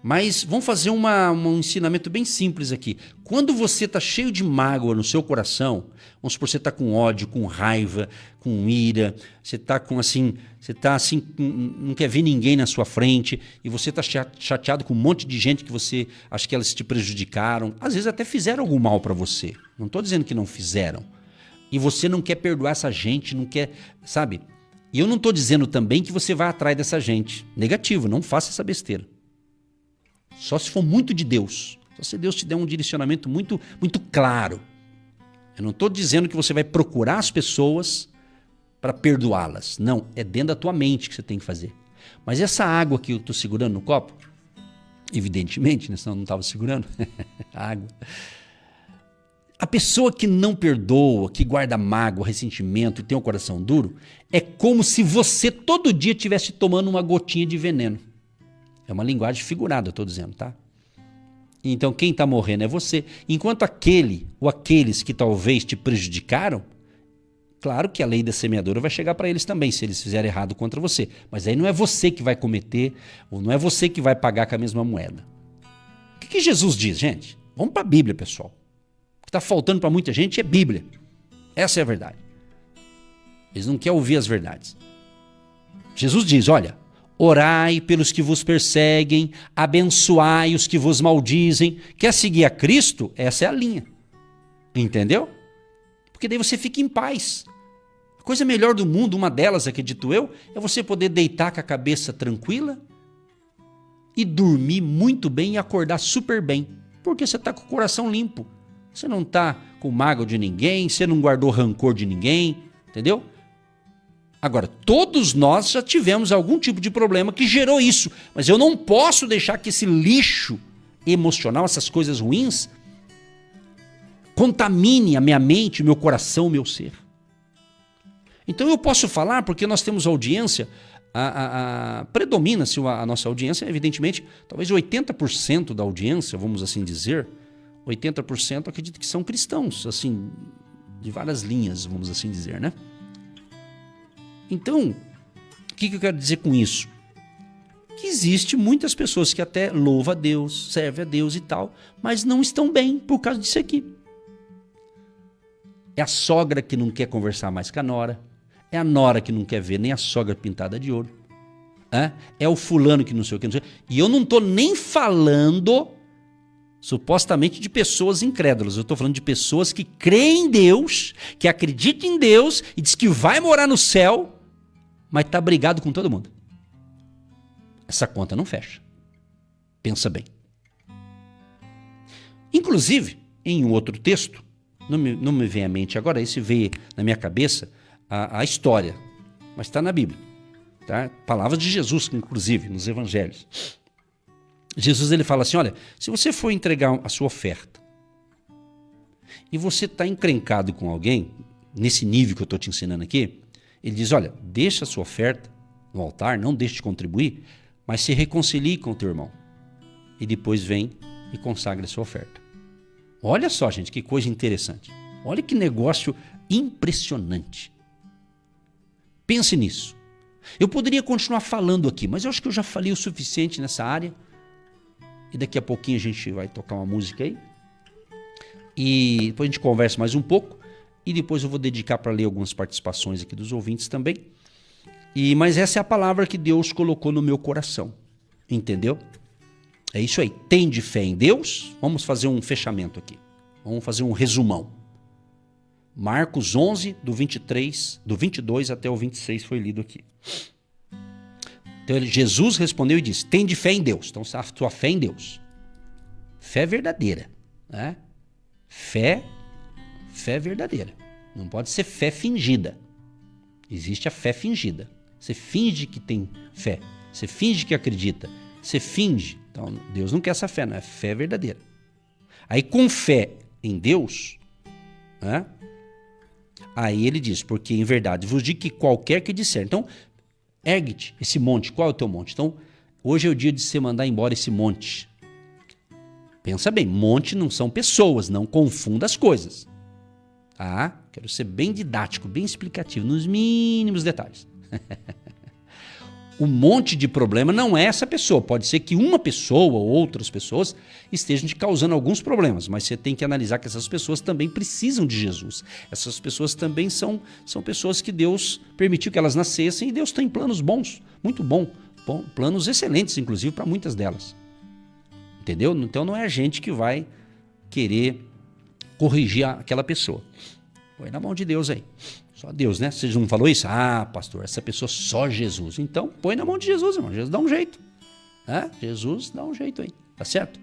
Mas vamos fazer um ensinamento bem simples aqui. Quando você está cheio de mágoa no seu coração, vamos supor, você está com ódio, com raiva, com ira, você está assim, não quer ver ninguém na sua frente, e você está chateado com um monte de gente que você acha que elas te prejudicaram, às vezes até fizeram algum mal para você. Não estou dizendo que não fizeram. E você não quer perdoar essa gente, não quer, sabe? E eu não estou dizendo também que você vai atrás dessa gente. Negativo, não faça essa besteira. Só se for muito de Deus. Só se Deus te der um direcionamento muito, muito claro. Eu não estou dizendo que você vai procurar as pessoas para perdoá-las. Não, é dentro da tua mente que você tem que fazer. Mas essa água que eu estou segurando no copo, evidentemente, né, senão eu não estava segurando, água. A pessoa que não perdoa, que guarda mágoa, ressentimento e tem o coração duro, é como se você todo dia estivesse tomando uma gotinha de veneno. É uma linguagem figurada, eu estou dizendo, tá? Então quem está morrendo é você. Enquanto aquele ou aqueles que talvez te prejudicaram, claro que a lei da semeadura vai chegar para eles também, se eles fizerem errado contra você. Mas aí não é você que vai cometer, ou não é você que vai pagar com a mesma moeda. O que Jesus diz, gente? Vamos para a Bíblia, pessoal. O que está faltando para muita gente é Bíblia. Essa é a verdade. Eles não querem ouvir as verdades. Jesus diz, olha, orai pelos que vos perseguem, abençoai os que vos maldizem. Quer seguir a Cristo? Essa é a linha. Entendeu? Porque daí você fica em paz. A coisa melhor do mundo, uma delas, acredito eu, é você poder deitar com a cabeça tranquila e dormir muito bem e acordar super bem. Porque você está com o coração limpo. Você não está com mágoa de ninguém, você não guardou rancor de ninguém, entendeu? Agora, todos nós já tivemos algum tipo de problema que gerou isso, mas eu não posso deixar que esse lixo emocional, essas coisas ruins, contamine a minha mente, o meu coração, o meu ser. Então eu posso falar, porque nós temos audiência, predomina-se a nossa audiência, evidentemente, talvez 80% da audiência, vamos assim dizer, 80% acredito que são cristãos, assim, de várias linhas, vamos assim dizer, né? Então, o que eu quero dizer com isso? Que existe muitas pessoas que até louvam a Deus, servem a Deus e tal, mas não estão bem por causa disso aqui. É a sogra que não quer conversar mais com a nora, é a nora que não quer ver nem a sogra pintada de ouro. É o fulano que não sei o que, não sei. E eu não estou nem falando supostamente de pessoas incrédulas. Eu estou falando de pessoas que creem em Deus, que acreditam em Deus e diz que vai morar no céu, mas está brigado com todo mundo. Essa conta não fecha. Pensa bem. Inclusive, em um outro texto, não me vem à mente agora, esse veio na minha cabeça, a história, mas está na Bíblia. Tá? Palavras de Jesus, inclusive, nos evangelhos. Jesus ele fala assim, olha, se você for entregar a sua oferta e você está encrencado com alguém, nesse nível que eu estou te ensinando aqui, ele diz, olha, deixa a sua oferta no altar, não deixe de contribuir, mas se reconcilie com o teu irmão. E depois vem e consagra a sua oferta. Olha só, gente, que coisa interessante. Olha que negócio impressionante. Pense nisso. Eu poderia continuar falando aqui, mas eu acho que eu já falei o suficiente nessa área. E daqui a pouquinho a gente vai tocar uma música aí. E depois a gente conversa mais um pouco. E depois eu vou dedicar para ler algumas participações aqui dos ouvintes também. Mas essa é a palavra que Deus colocou no meu coração. Entendeu? É isso aí. Tende fé em Deus. Vamos fazer um fechamento aqui. Vamos fazer um resumão. Marcos 11, do 22 até o 26 foi lido aqui. Então Jesus respondeu e disse, tende fé em Deus. Então a tua fé em Deus. Fé verdadeira. Né? Fé verdadeira. Não pode ser fé fingida. Existe a fé fingida. Você finge que tem fé. Você finge que acredita. Você finge. Então Deus não quer essa fé, não é fé verdadeira. Aí com fé em Deus, né? Aí ele diz, porque em verdade vos digo que qualquer que disser. Então, ergue-te esse monte. Qual é o teu monte? Então, hoje é o dia de você mandar embora esse monte. Pensa bem, monte não são pessoas, não confunda as coisas. Tá? Quero ser bem didático, bem explicativo, nos mínimos detalhes. O monte de problema não é essa pessoa. Pode ser que uma pessoa ou outras pessoas estejam te causando alguns problemas, mas você tem que analisar que essas pessoas também precisam de Jesus. Essas pessoas também são pessoas que Deus permitiu que elas nascessem e Deus tem planos bons, muito bom, planos excelentes, inclusive, para muitas delas. Entendeu? Então não é a gente que vai querer corrigir aquela pessoa. Põe na mão de Deus aí. Só Deus, né? Você não falou isso? Ah, pastor, essa pessoa só Jesus. Então, põe na mão de Jesus, irmão. Jesus dá um jeito. Jesus dá um jeito aí. Tá certo?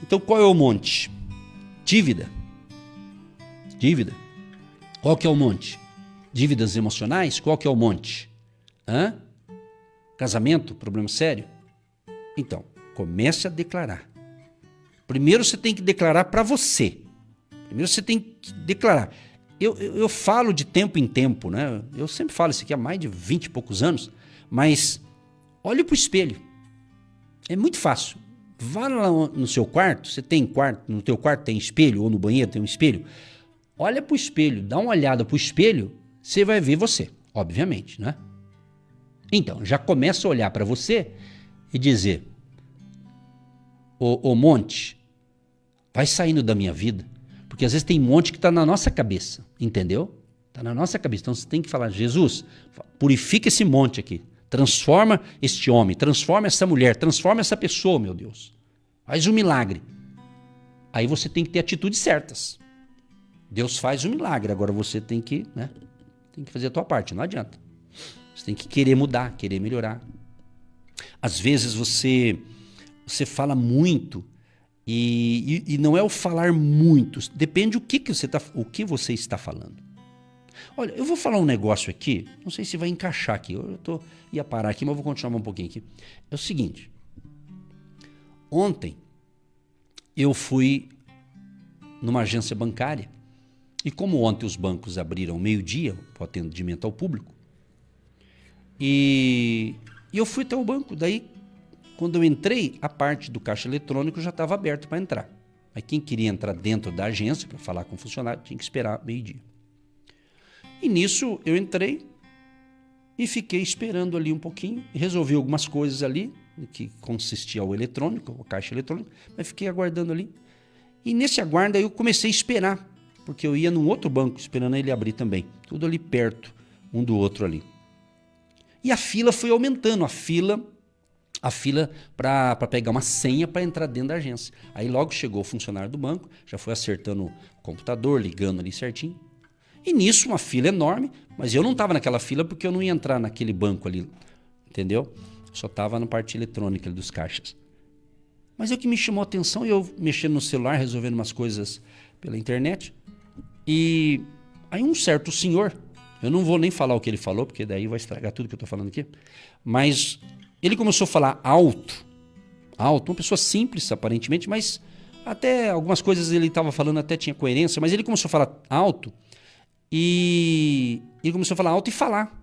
Então, qual é o monte? Dívida. Dívida. Qual que é o monte? Dívidas emocionais? Qual que é o monte? Casamento? Problema sério? Então, comece a declarar. Primeiro você tem que declarar para você. Primeiro você tem que declarar. Eu falo de tempo em tempo, né? Eu sempre falo isso aqui há mais de 20 e poucos anos, mas olhe para o espelho. É muito fácil. Vá lá no seu quarto, você tem quarto, no teu quarto tem espelho, ou no banheiro tem um espelho. Olha para o espelho, dá uma olhada para o espelho, você vai ver você, obviamente, né? Então, já começa a olhar para você e dizer, ô monte, vai saindo da minha vida. Porque às vezes tem monte que está na nossa cabeça, entendeu? Está na nossa cabeça. Então você tem que falar, Jesus, purifica esse monte aqui. Transforma este homem, transforma essa mulher, transforma essa pessoa, meu Deus. Faz um milagre. Aí você tem que ter atitudes certas. Deus faz o milagre, agora você tem que, né? Tem que fazer a tua parte, não adianta. Você tem que querer mudar, querer melhorar. Às vezes você fala muito. E não é o falar muito, depende o que você está falando. Olha, eu vou falar um negócio aqui, não sei se vai encaixar aqui, ia parar aqui, mas vou continuar um pouquinho aqui. É o seguinte, ontem eu fui numa agência bancária e como ontem os bancos abriram meio-dia para o atendimento ao público, e eu fui até o banco, daí quando eu entrei, a parte do caixa eletrônico já estava aberta para entrar. Aí quem queria entrar dentro da agência para falar com o funcionário tinha que esperar meio-dia. E nisso eu entrei e fiquei esperando ali um pouquinho e resolvi algumas coisas ali, que consistia ao eletrônico, o caixa eletrônico, mas fiquei aguardando ali. E nesse aguardo aí eu comecei a esperar, porque eu ia num outro banco esperando ele abrir também, tudo ali perto, um do outro ali. E a fila foi aumentando, a fila para pegar uma senha para entrar dentro da agência. Aí logo chegou o funcionário do banco, já foi acertando o computador, ligando ali certinho. E nisso uma fila enorme, mas eu não estava naquela fila porque eu não ia entrar naquele banco ali, entendeu? Eu só estava na parte eletrônica ali dos caixas. Mas é o que me chamou a atenção, eu mexendo no celular, resolvendo umas coisas pela internet. E aí um certo senhor, eu não vou nem falar o que ele falou, porque daí vai estragar tudo que eu estou falando aqui, mas ele começou a falar alto, uma pessoa simples aparentemente, mas até algumas coisas ele estava falando até tinha coerência, mas ele começou a falar alto e falar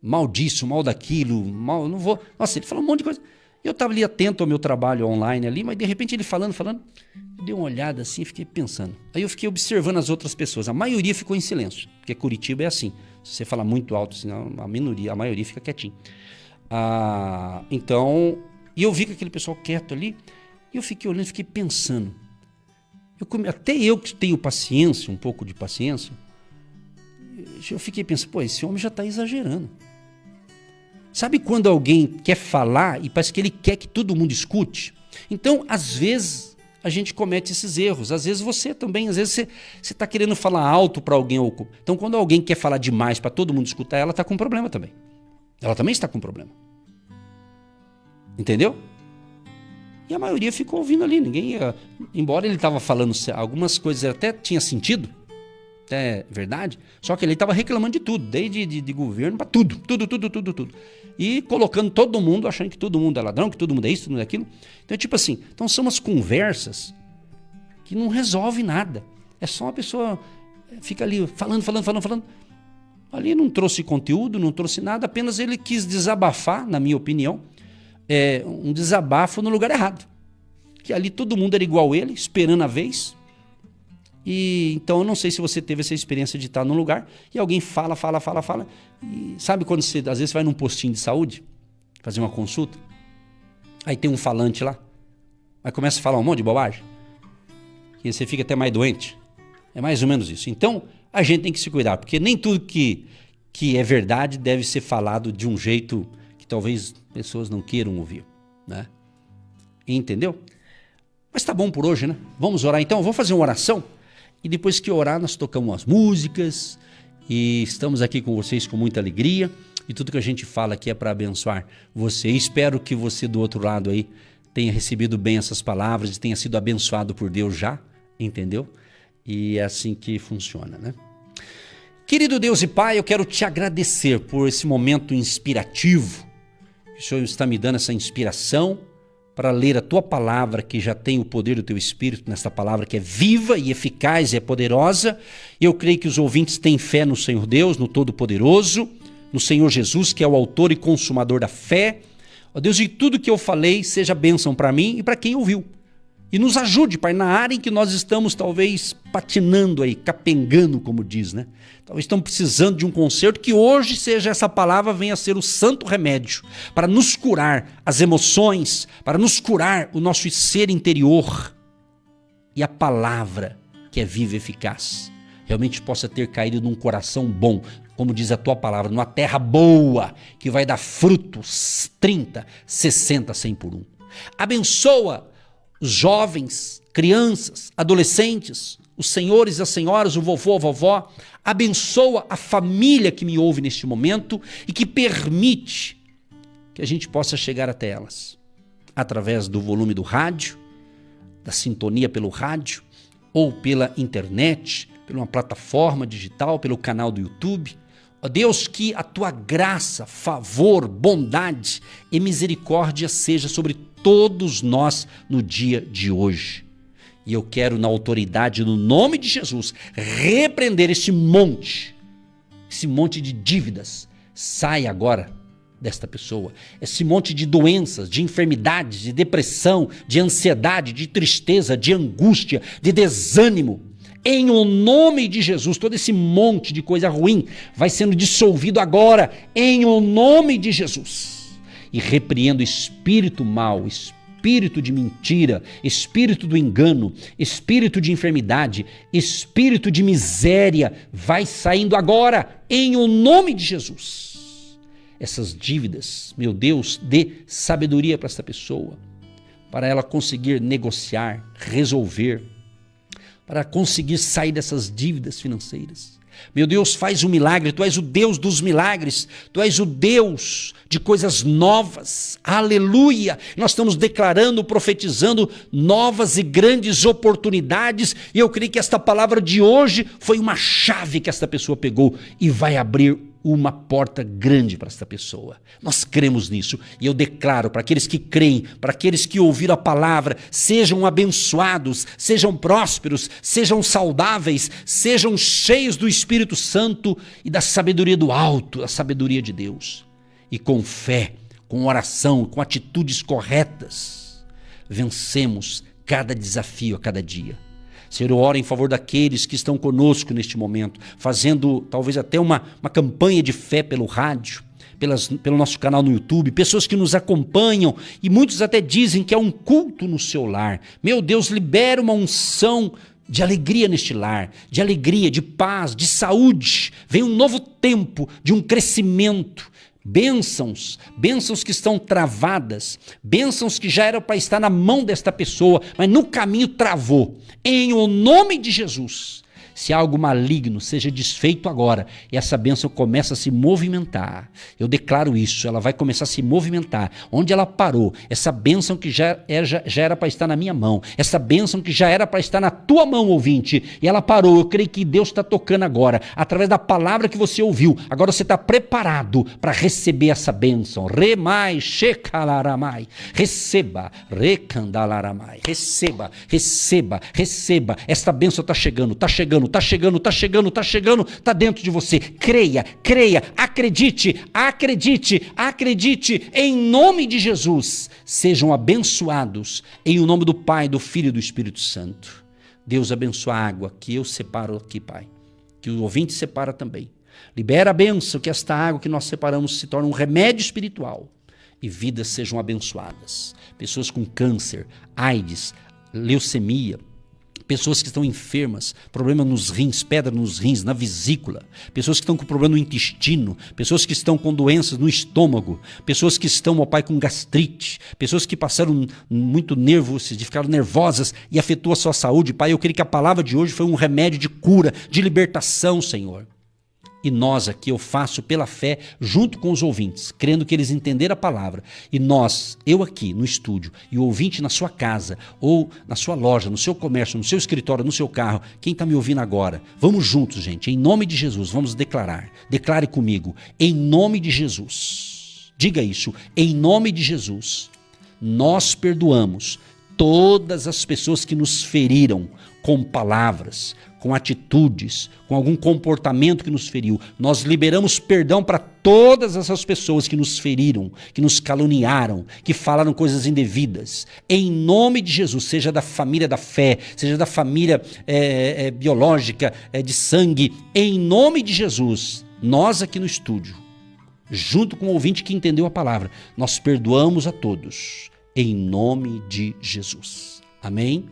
mal disso, mal daquilo, mal, não vou... Nossa, ele falou um monte de coisa. Eu estava ali atento ao meu trabalho online ali, mas de repente ele falando, eu dei uma olhada assim e fiquei pensando. Aí eu fiquei observando as outras pessoas. A maioria ficou em silêncio, porque Curitiba é assim. Se você falar muito alto, senão a maioria fica quietinho. Então, e eu vi que aquele pessoal quieto ali, e eu fiquei olhando, fiquei pensando. Até eu que tenho paciência, um pouco de paciência, eu fiquei pensando, pô, esse homem já está exagerando. Sabe quando alguém quer falar e parece que ele quer que todo mundo escute? Então, às vezes, a gente comete esses erros. Às vezes você também, às vezes você está querendo falar alto para alguém. Então, quando alguém quer falar demais para todo mundo escutar, ela está com problema também. Ela também está com problema. Entendeu? E a maioria ficou ouvindo ali. Ninguém ia... Embora ele estava falando algumas coisas, até tinha sentido, até verdade, só que ele estava reclamando de tudo, desde de governo para tudo. E colocando todo mundo, achando que todo mundo é ladrão, que todo mundo é isso, todo mundo é aquilo. Então, tipo assim, são umas conversas que não resolvem nada. É só uma pessoa fica ali falando. Ali não trouxe conteúdo, não trouxe nada, apenas ele quis desabafar, na minha opinião, um desabafo no lugar errado. Que ali todo mundo era igual a ele, esperando a vez. E então eu não sei se você teve essa experiência de estar num lugar e alguém fala. E sabe quando você, às vezes, vai num postinho de saúde, fazer uma consulta, aí tem um falante lá, aí começa a falar um monte de bobagem, e você fica até mais doente. É mais ou menos isso. Então, a gente tem que se cuidar, porque nem tudo que é verdade deve ser falado de um jeito que talvez pessoas não queiram ouvir, né? Entendeu? Mas tá bom por hoje, né? Vamos orar então? Eu vou fazer uma oração e depois que orar nós tocamos as músicas e estamos aqui com vocês com muita alegria e tudo que a gente fala aqui é para abençoar você. E espero que você do outro lado aí tenha recebido bem essas palavras e tenha sido abençoado por Deus já, entendeu? E é assim que funciona, né? Querido Deus e Pai, eu quero te agradecer por esse momento inspirativo. O Senhor está me dando essa inspiração para ler a Tua palavra, que já tem o poder do Teu Espírito nessa palavra, que é viva e eficaz e é poderosa. E eu creio que os ouvintes têm fé no Senhor Deus, no Todo-Poderoso, no Senhor Jesus, que é o autor e consumador da fé. Ó Deus, e tudo que eu falei seja bênção para mim e para quem ouviu. E nos ajude, Pai, na área em que nós estamos talvez patinando aí, capengando, como diz, né? Talvez estamos precisando de um conserto, que hoje seja essa palavra, venha a ser o santo remédio para nos curar as emoções, para nos curar o nosso ser interior. E a palavra, que é viva e eficaz, realmente possa ter caído num coração bom, como diz a Tua palavra, numa terra boa, que vai dar frutos 30, 60, 100 por um. Abençoa os jovens, crianças, adolescentes, os senhores e as senhoras, o vovô, a vovó. Abençoa a família que me ouve neste momento e que permite que a gente possa chegar até elas através do volume do rádio, da sintonia pelo rádio ou pela internet, pela uma plataforma digital, pelo canal do YouTube. Ó Deus, que a Tua graça, favor, bondade e misericórdia seja sobre todos nós no dia de hoje. E eu quero, na autoridade, no nome de Jesus, repreender esse monte de dívidas. Sai agora desta pessoa. Esse monte de doenças, de enfermidades, de depressão, de ansiedade, de tristeza, de angústia, de desânimo. Em o nome de Jesus, todo esse monte de coisa ruim vai sendo dissolvido agora, em o nome de Jesus. E repreendo espírito mau, espírito de mentira, espírito do engano, espírito de enfermidade, espírito de miséria, vai saindo agora, em o nome de Jesus. essas dívidas. Meu Deus, dê sabedoria para esta pessoa, para ela conseguir negociar, resolver, para conseguir sair dessas dívidas financeiras. Meu Deus, faz um milagre, Tu és o Deus dos milagres, Tu és o Deus de coisas novas, aleluia. Nós estamos declarando, profetizando novas e grandes oportunidades, e eu creio que esta palavra de hoje foi uma chave que esta pessoa pegou e vai abrir uma porta grande para esta pessoa. Nós cremos nisso, e eu declaro para aqueles que creem, para aqueles que ouviram a palavra, sejam abençoados, sejam prósperos, sejam saudáveis, sejam cheios do Espírito Santo e da sabedoria do alto, da sabedoria de Deus. E com fé, com oração, com atitudes corretas, vencemos cada desafio a cada dia. Senhor, eu oro em favor daqueles que estão conosco neste momento, fazendo talvez até uma campanha de fé pelo rádio, pelo nosso canal no YouTube, pessoas que nos acompanham, e muitos até dizem que é um culto no seu lar. Meu Deus, libera uma unção de alegria neste lar, de alegria, de paz, de saúde. Vem um novo tempo de um crescimento. Bênçãos que estão travadas, bênçãos que já eram para estar na mão desta pessoa, mas no caminho travou. Em o nome de Jesus, se algo maligno seja desfeito agora, e essa bênção começa a se movimentar. Eu declaro isso, ela vai começar a se movimentar. Onde ela parou, essa bênção que já era para estar na minha mão, essa bênção que já era para estar na tua mão, ouvinte, e ela parou. Eu creio que Deus está tocando agora, através da palavra que você ouviu. Agora você está preparado para receber essa bênção. Remai, shekalaramai. Receba, recandalaramai. Receba. Esta bênção está chegando, está dentro de você. Creia, acredite, em nome de Jesus. Sejam abençoados em o nome do Pai, do Filho e do Espírito Santo. Deus abençoa a água que eu separo aqui, Pai, que o ouvinte separa também. Libera a bênção, que esta água que nós separamos se torne um remédio espiritual e vidas sejam abençoadas. Pessoas com câncer, AIDS, leucemia, pessoas que estão enfermas, problema nos rins, pedra nos rins, na vesícula, pessoas que estão com problema no intestino, pessoas que estão com doenças no estômago, pessoas que estão, ó Pai, com gastrite, pessoas que passaram muito nervos, ficaram nervosas e afetou a sua saúde. Pai, eu creio que a palavra de hoje foi um remédio de cura, de libertação, Senhor. E nós aqui, eu faço pela fé, junto com os ouvintes, crendo que eles entenderam a palavra. E nós, eu aqui no estúdio, e o ouvinte na sua casa, ou na sua loja, no seu comércio, no seu escritório, no seu carro, quem está me ouvindo agora, vamos juntos, gente, em nome de Jesus, vamos declarar. Declare comigo, em nome de Jesus. Diga isso, em nome de Jesus. Nós perdoamos todas as pessoas que nos feriram com palavras, com atitudes, com algum comportamento que nos feriu. Nós liberamos perdão para todas essas pessoas que nos feriram, que nos caluniaram, que falaram coisas indevidas. Em nome de Jesus, seja da família da fé, seja da família biológica, de sangue, em nome de Jesus, nós aqui no estúdio, junto com o ouvinte que entendeu a palavra, nós perdoamos a todos, em nome de Jesus. Amém?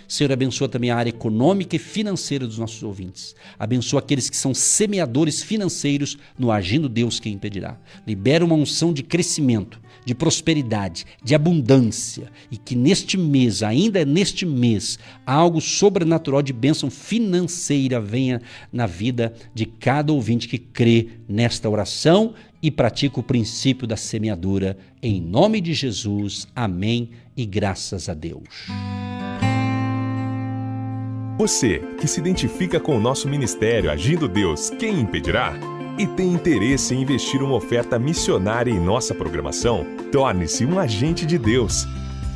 Senhor, abençoa também a área econômica e financeira dos nossos ouvintes. Abençoa aqueles que são semeadores financeiros no Agindo Deus Quem Impedirá. Libera uma unção de crescimento, de prosperidade, de abundância, e que neste mês, ainda neste mês, algo sobrenatural de bênção financeira venha na vida de cada ouvinte que crê nesta oração e pratica o princípio da semeadura. Em nome de Jesus, amém e graças a Deus. Você que se identifica com o nosso ministério Agindo Deus, Quem Impedirá? E tem interesse em investir uma oferta missionária em nossa programação? Torne-se um agente de Deus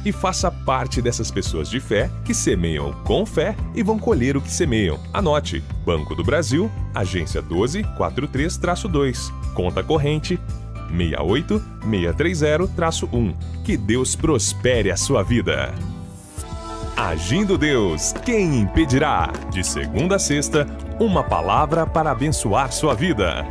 e faça parte dessas pessoas de fé que semeiam com fé e vão colher o que semeiam. Anote: Banco do Brasil, agência 1243-2, conta corrente 68630-1. Que Deus prospere a sua vida. Agindo Deus, Quem Impedirá? De segunda a sexta, uma palavra para abençoar sua vida.